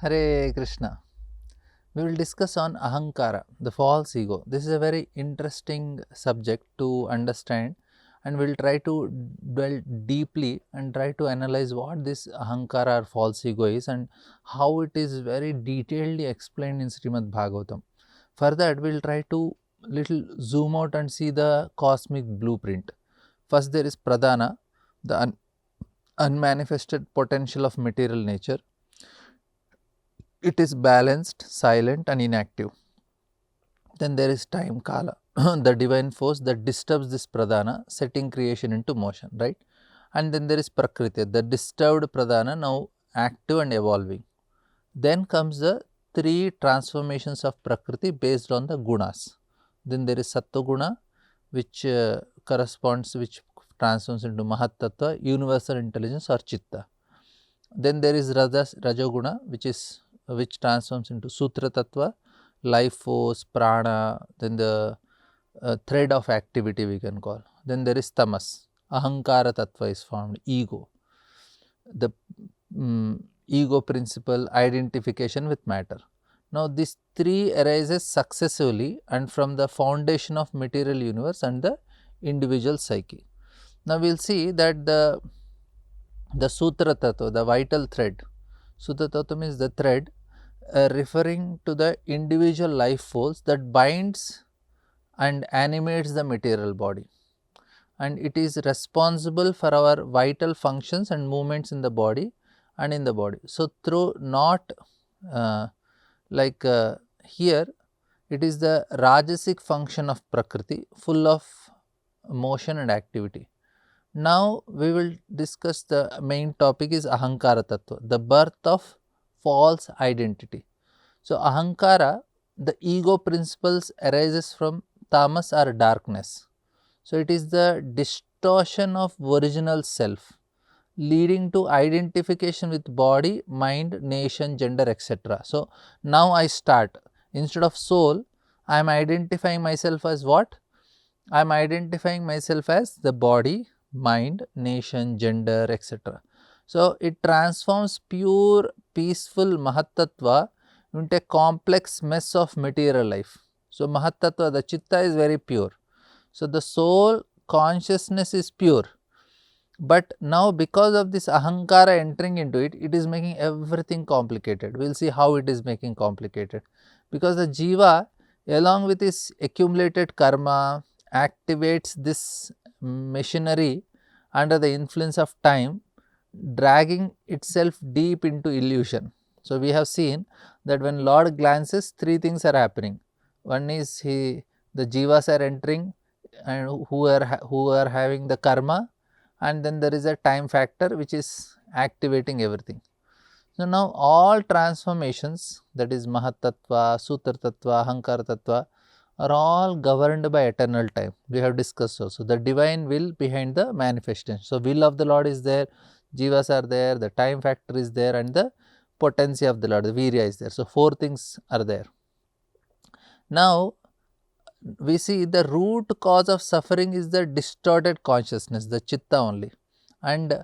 Hare Krishna. We will discuss on Ahankara, the false ego. This is a very interesting subject to understand, and we will try to dwell deeply and try to analyze what this Ahankara or false ego is and how it is very detailedly explained in Srimad Bhagavatam. For that, we will try to little zoom out and see the cosmic blueprint. First, there is Pradhana, the unmanifested potential of material nature. It is balanced, silent and inactive. Then there is time kala, the divine force that disturbs this pradhana, setting creation into motion, right? And then there is prakriti, the disturbed pradhana, now active and evolving. Then comes the three transformations of prakriti based on the gunas. Then there is sattva guna, which which transforms into mahat tattva, universal intelligence or chitta. Then there is rajoguna, which transforms into sutra tattva, life force, prana, then the thread of activity we can call. Then there is tamas, ahankara tattva is formed, ego, the ego principle, identification with matter. Now these three arises successively and from the foundation of material universe and the individual psyche. Now we will see that the sutra tattva, the vital thread. Sutra tattva means the thread referring to the individual life force that binds and animates the material body, and it is responsible for our vital functions and movements in the body and in the body. So, through not uh, here it is the rajasic function of prakriti full of motion and activity. Now, we will discuss the main topic is Ahankara Tattva, the birth of false identity. So, Ahankara, the ego principles arises from tamas or darkness. So, it is the distortion of original self leading to identification with body, mind, nation, gender, etc. So, now I start, instead of soul, I am identifying myself as what? I am identifying myself as the body, mind, nation, gender, etc. So, it transforms pure peaceful Mahatattva into a complex mess of material life. So, Mahatattva, the Chitta is very pure. So, the soul consciousness is pure, but now because of this Ahankara entering into it, it is making everything complicated. We will see how it is making complicated, because the Jiva along with its accumulated karma activates this machinery under the influence of time, dragging itself deep into illusion. So, we have seen that when Lord glances, three things are happening. One is the Jivas are entering and who are having the karma, and then there is a time factor which is activating everything. So, now all transformations, that is Mahat Tattva, Sutra Tattva, Ahankara Tattva, are all governed by eternal time. We have discussed also the divine will behind the manifestation. So, will of the Lord is there, Jivas are there, the time factor is there, and the potency of the Lord, the Virya is there. So, four things are there. Now, we see the root cause of suffering is the distorted consciousness, the chitta only, and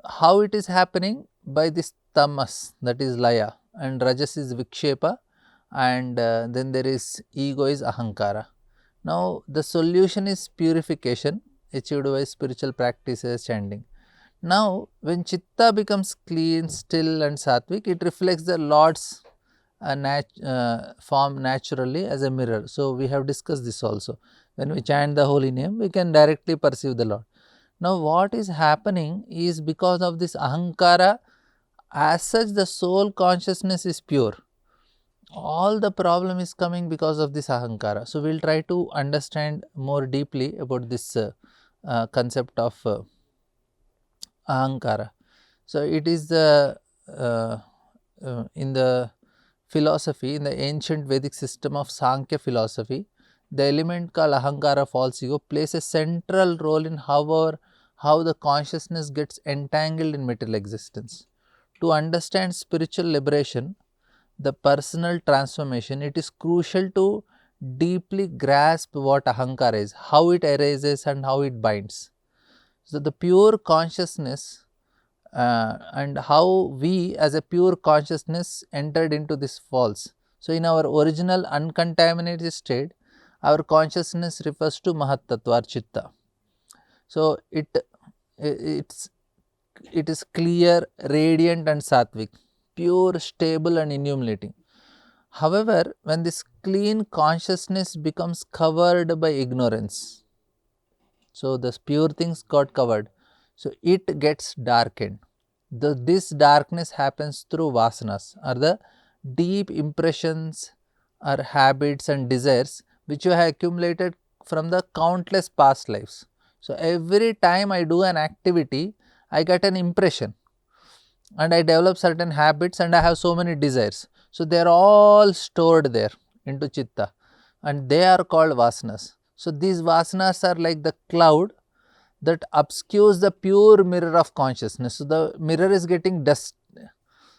how it is happening? By this tamas, that is laya, and rajas is vikshepa, and then there is ego is ahankara. Now, the solution is purification achieved by spiritual practices, chanting. Now, when chitta becomes clean, still and sattvic, it reflects the Lord's form naturally as a mirror. So, we have discussed this also. When we chant the holy name, we can directly perceive the Lord. Now, what is happening is because of this ahankara, as such the soul consciousness is pure. All the problem is coming because of this ahankara. So, we will try to understand more deeply about this concept of ahankara. So, it is the in the philosophy, in the ancient Vedic system of Sankhya philosophy, the element called Ahankara, false ego, plays a central role in how the consciousness gets entangled in material existence. To understand spiritual liberation, the personal transformation, it is crucial to deeply grasp what Ahankara is, how it arises and how it binds. So, the pure consciousness and how we as a pure consciousness entered into this false. So, in our original uncontaminated state, our consciousness refers to Mahattattva or Chitta. So, it's it is clear, radiant and sattvic, pure, stable and illuminating. However, when this clean consciousness becomes covered by ignorance, so the pure things got covered, so it gets darkened. This darkness happens through vasanas, or the deep impressions or habits and desires which you have accumulated from the countless past lives. So, every time I do an activity, I get an impression and I develop certain habits and I have so many desires. So, they are all stored there into chitta and they are called vasanas. So, these vasanas are like the cloud that obscures the pure mirror of consciousness. So, the mirror is getting dust,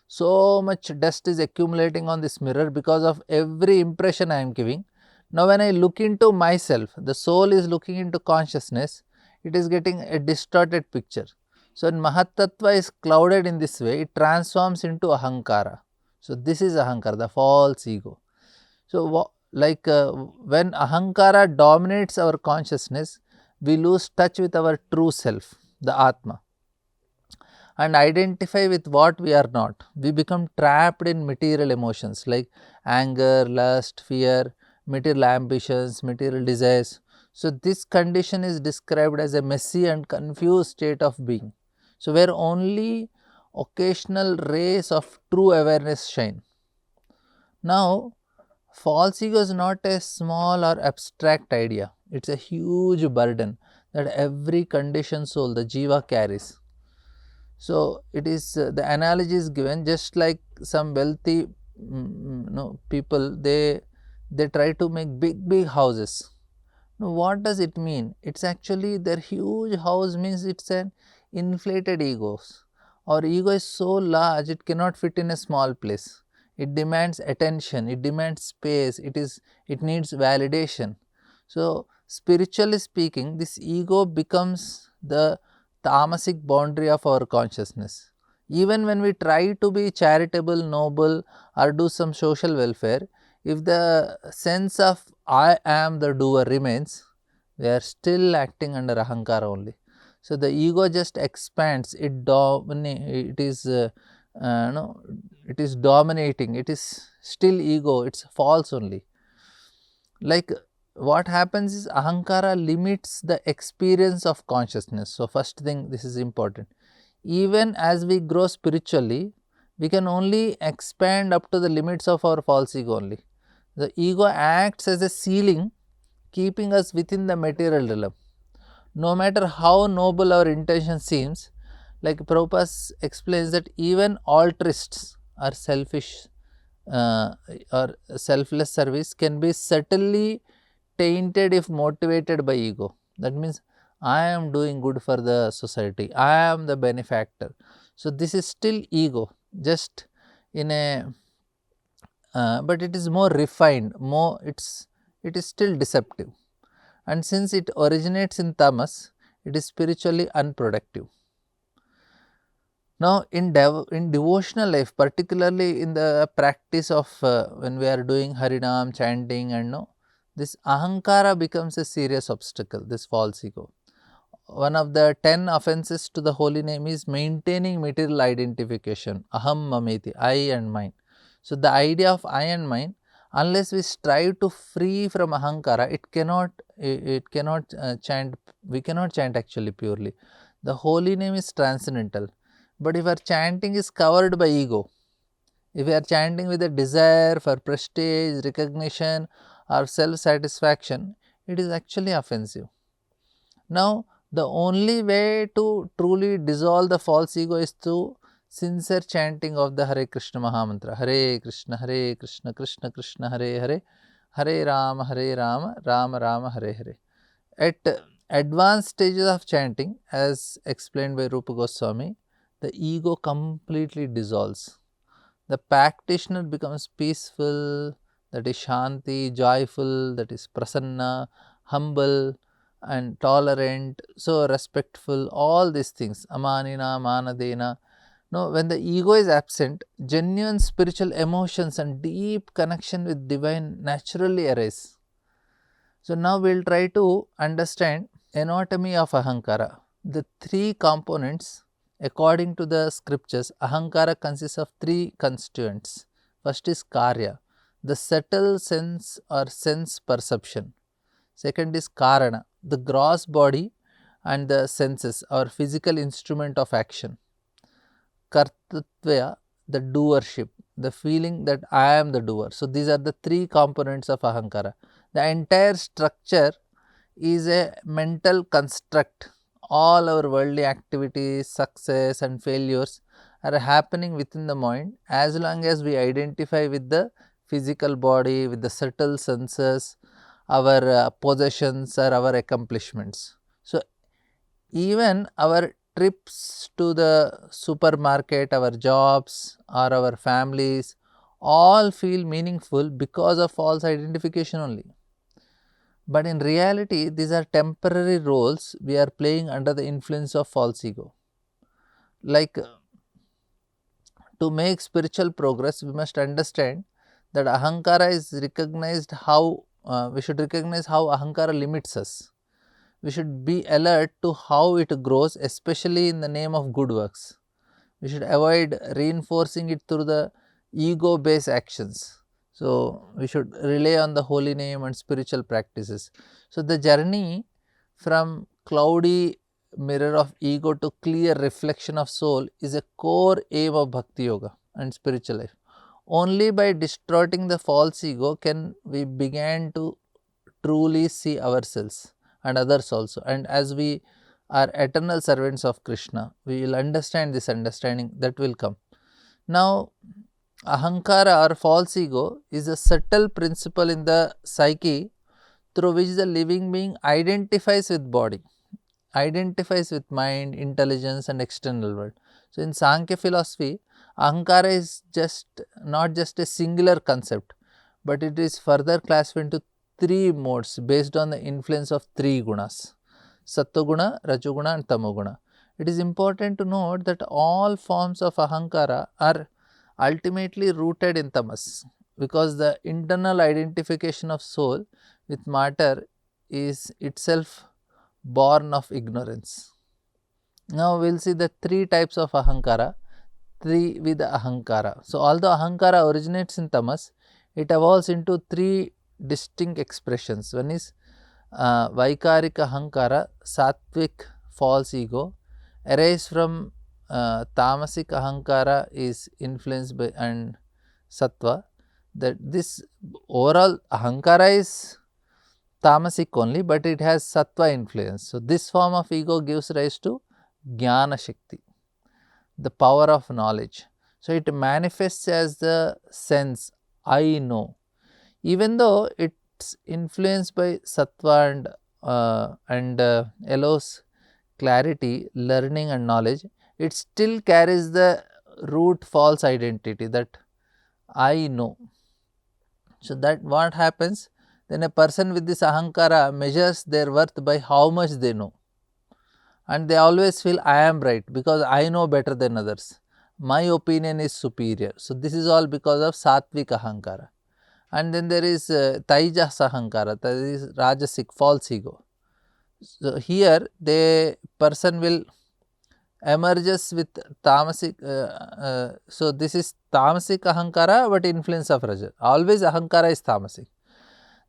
so much dust is accumulating on this mirror because of every impression I am giving. Now, when I look into myself, the soul is looking into consciousness, it is getting a distorted picture. So, when Mahatattva is clouded in this way, it transforms into Ahankara. So, this is Ahankara, the false ego. So, when Ahankara dominates our consciousness, we lose touch with our true self, the Atma, and identify with what we are not. We become trapped in material emotions like anger, lust, fear, material ambitions, material desires. So, this condition is described as a messy and confused state of being. So, where only occasional rays of true awareness shine. Now, false ego is not a small or abstract idea, it is a huge burden that every conditioned soul, the jiva, carries. So, it is the analogy is given just like some wealthy people, they try to make big houses. Now, what does it mean? It is actually their huge house means it is an inflated egos. Our ego is so large it cannot fit in a small place. It demands attention, it demands space, it needs validation. So, spiritually speaking, this ego becomes the tamasic boundary of our consciousness. Even when we try to be charitable, noble or do some social welfare, if the sense of I am the doer remains, we are still acting under Ahankara only. So, the ego just expands, it is no, it is dominating, it is still ego, it is false only. Like what happens is Ahankara limits the experience of consciousness. So, first thing, this is important. Even as we grow spiritually, we can only expand up to the limits of our false ego only. The ego acts as a ceiling, keeping us within the material realm. No matter how noble our intention seems, like Prabhupada explains that even altruists or selfish or selfless service can be subtly tainted if motivated by ego. That means I am doing good for the society, I am the benefactor. So, this is still ego, just in a but it is more refined, it is still deceptive, and since it originates in tamas, it is spiritually unproductive. Now, in devotional life, particularly in the practice of when we are doing Harinam, chanting and no, this Ahankara becomes a serious obstacle, this false ego. One of the 10 offenses to the holy name is maintaining material identification, aham mameti, I and mine. So, the idea of I and mine, unless we strive to free from Ahankara, it cannot chant, we cannot chant actually purely. The holy name is transcendental, but if our chanting is covered by ego, if we are chanting with a desire for prestige, recognition or self-satisfaction, it is actually offensive. Now, the only way to truly dissolve the false ego is through sincere chanting of the Hare Krishna Mahamantra. Hare Krishna, Krishna Krishna, Hare Hare, Hare Rama, Rama Rama, Hare Hare. At advanced stages of chanting, as explained by Rupa Goswami, the ego completely dissolves. The practitioner becomes peaceful, that is Shanti, joyful, that is Prasanna, humble, and tolerant, so respectful, all these things, amanina, manadena. No, when the ego is absent, genuine spiritual emotions and deep connection with divine naturally arise. So now we'll try to understand anatomy of Ahankara. The three components, according to the scriptures, Ahankara consists of three constituents. First is Karya, the subtle sense or sense perception. Second is Karana, the gross body and the senses or physical instrument of action. Kartatva, the doership, the feeling that I am the doer. So these are the three components of Ahankara. The entire structure is a mental construct. All our worldly activities, success and failures are happening within the mind as long as we identify with the physical body, with the subtle senses, our possessions or our accomplishments. So even our trips to the supermarket, our jobs or our families all feel meaningful because of false identification only. But in reality, these are temporary roles we are playing under the influence of false ego. Like to make spiritual progress, we must understand that Ahankara is recognized how we should recognize how Ahankara limits us. We should be alert to how it grows, especially in the name of good works. We should avoid reinforcing it through the ego based actions. So, we should rely on the holy name and spiritual practices. So, the journey from cloudy mirror of ego to clear reflection of soul is a core aim of bhakti yoga and spiritual life. Only by destroying the false ego can we begin to truly see ourselves and others also, and as we are eternal servants of Krishna, we will understand this understanding that will come. Now, Ahankara or false ego is a subtle principle in the psyche through which the living being identifies with body, identifies with mind, intelligence and external world. So, in Sankhya philosophy, Ahankara is not just a singular concept, but it is further classified into three modes based on the influence of three gunas: Sattva-guna, Rajoguna and Tamoguna. It is important to note that all forms of Ahankara are ultimately rooted in tamas, because the internal identification of soul with matter is itself born of ignorance. Now we will see the three types of Ahankara, three with Ahankara. So although Ahankara originates in tamas, it evolves into three distinct expressions. One is Vaikarika Ahankara, Sattvic false ego, arise from Tamasic Ahankara is influenced by and Sattva. That this overall Ahankara is tamasic only, but it has Sattva influence. So this form of ego gives rise to Jnana Shakti, the power of knowledge. So it manifests as the sense I know, even though it's influenced by Sattva and allows clarity, learning and knowledge, it still carries the root false identity that I know. So that what happens, then a person with this Ahankara measures their worth by how much they know, and they always feel I am right because I know better than others, my opinion is superior. So this is all because of Sattvic Ahankara. And then there is Taijas Ahankara, that is Rajasic false ego. So here the person will emerges with tamasic, so this is tamasic Ahankara but influence of Raja. Always Ahankara is tamasic.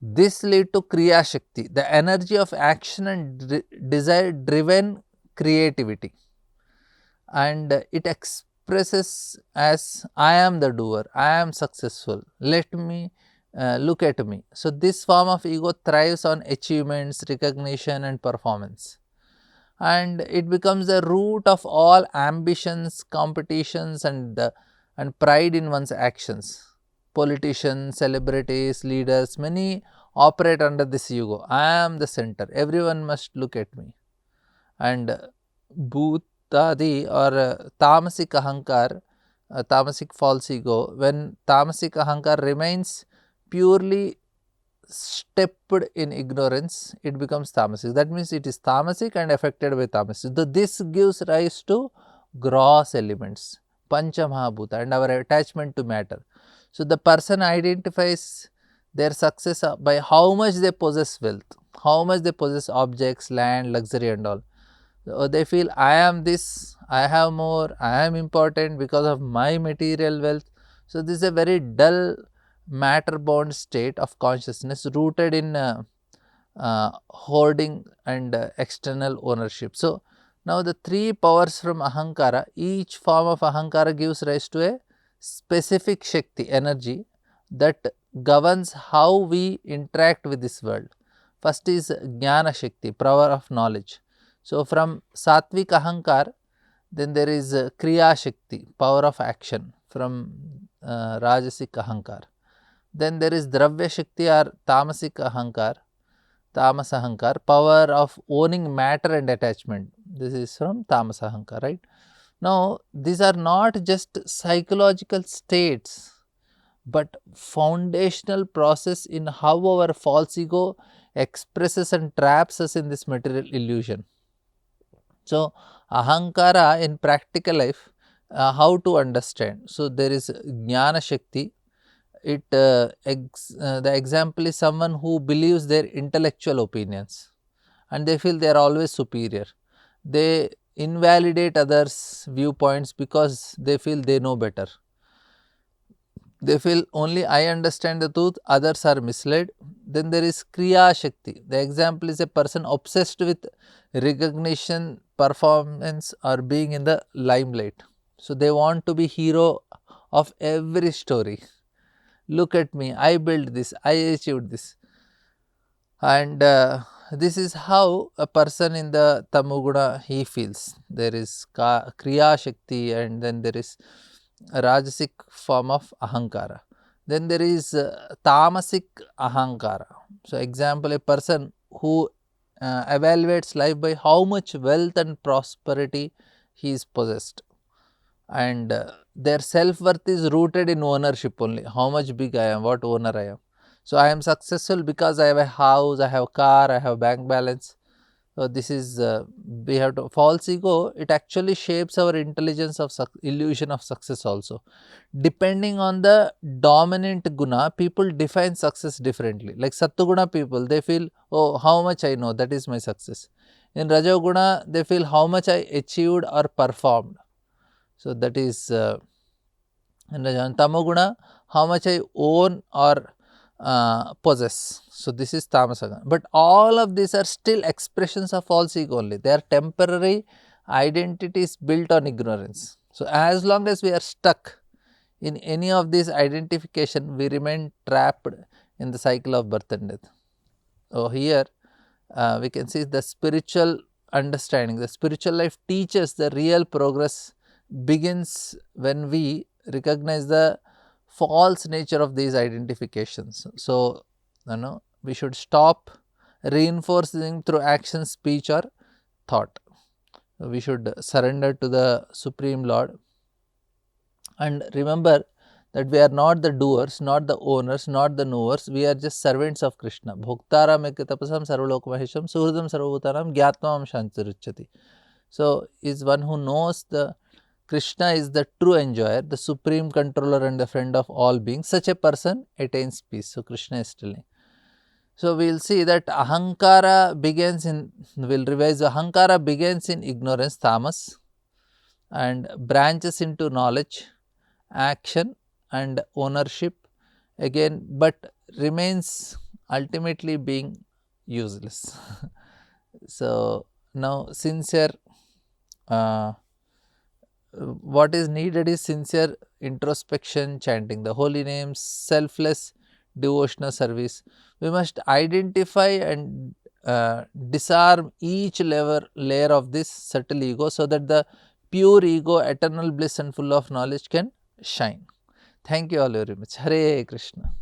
This lead to Kriya Shakti, the energy of action and desire driven creativity, and it expresses as I am the doer, I am successful, let me look at me. So this form of ego thrives on achievements, recognition and performance, and it becomes the root of all ambitions, competitions and pride in one's actions. Politicians, celebrities, leaders, many operate under this ego. I am the center, everyone must look at me. And Bhutadi or Tamasic Ahankar, Tamasic false ego, when Tamasic Ahankar remains purely stepped in ignorance, it becomes tamasic. That means it is tamasic and affected by tamasic. So, this gives rise to gross elements, pancha mahabhuta, and our attachment to matter. So, the person identifies their success by how much they possess wealth, how much they possess objects, land, luxury and all. So, they feel I am this, I have more, I am important because of my material wealth. So, this is a very dull matter bound state of consciousness rooted in hoarding and external ownership. So, now the three powers from Ahankara, each form of Ahankara gives rise to a specific Shakti energy that governs how we interact with this world. First is Jnana Shakti, power of knowledge. So, from Satvik Ahankar, then there is Kriya Shakti, power of action from Rajasik Ahankar. Then there is Dravya Shakti or Tamasic Ahankar, Tamas Ahankar, power of owning matter and attachment. This is from Tamas Ahankar, right? Now, these are not just psychological states, but foundational process in how our false ego expresses and traps us in this material illusion. So, Ahankara in practical life, how to understand? So, there is Jnana Shakti. The example is someone who believes their intellectual opinions and they feel they are always superior. They invalidate others' viewpoints because they feel they know better. They feel only I understand the truth, others are misled. Then there is Kriya Shakti. The example is a person obsessed with recognition, performance or being in the limelight. So, they want to be hero of every story. Look at me, I built this, I achieved this. And this is how a person in the Tamoguna he feels. There is Kriya Shakti and then there is a Rajasic form of Ahankara. Then there is Tamasic Ahankara. So, example, a person who evaluates life by how much wealth and prosperity he is possessed, and their self-worth is rooted in ownership only, how much big I am, what owner I am. So, I am successful because I have a house, I have a car, I have bank balance. So, this is we have to false ego, it actually shapes our intelligence of illusion of success also. Depending on the dominant guna, people define success differently. Like Sattuguna people, they feel, oh, how much I know, that is my success. In Rajoguna, they feel how much I achieved or performed. So, that is in Tamoguna, how much I own or possess. So, this is Tamasaguna. But all of these are still expressions of false ego only. They are temporary identities built on ignorance. So, as long as we are stuck in any of these identification, we remain trapped in the cycle of birth and death. So, here we can see the spiritual understanding. The spiritual life teaches the real progress begins when we recognize the false nature of these identifications. So, we should stop reinforcing through action, speech or thought. We should surrender to the Supreme Lord and remember that we are not the doers, not the owners, not the knowers, we are just servants of Krishna. Bhoktaram ekatapasam sarvalokmahesham suhridam sarvabhutanam gyatmam shantiruchyati. So, is one who knows the Krishna is the true enjoyer, the supreme controller and the friend of all beings. Such a person attains peace. So, Krishna is telling. So, we will see that Ahankara begins in, we will revise, Ahankara begins in ignorance, tamas, and branches into knowledge, action and ownership again, but remains ultimately being useless. So, now sincere what is needed is sincere introspection, chanting the holy names, selfless devotional service. We must identify and disarm each layer of this subtle ego, so that the pure ego, eternal bliss and full of knowledge can shine. Thank you all very much. Hare Krishna.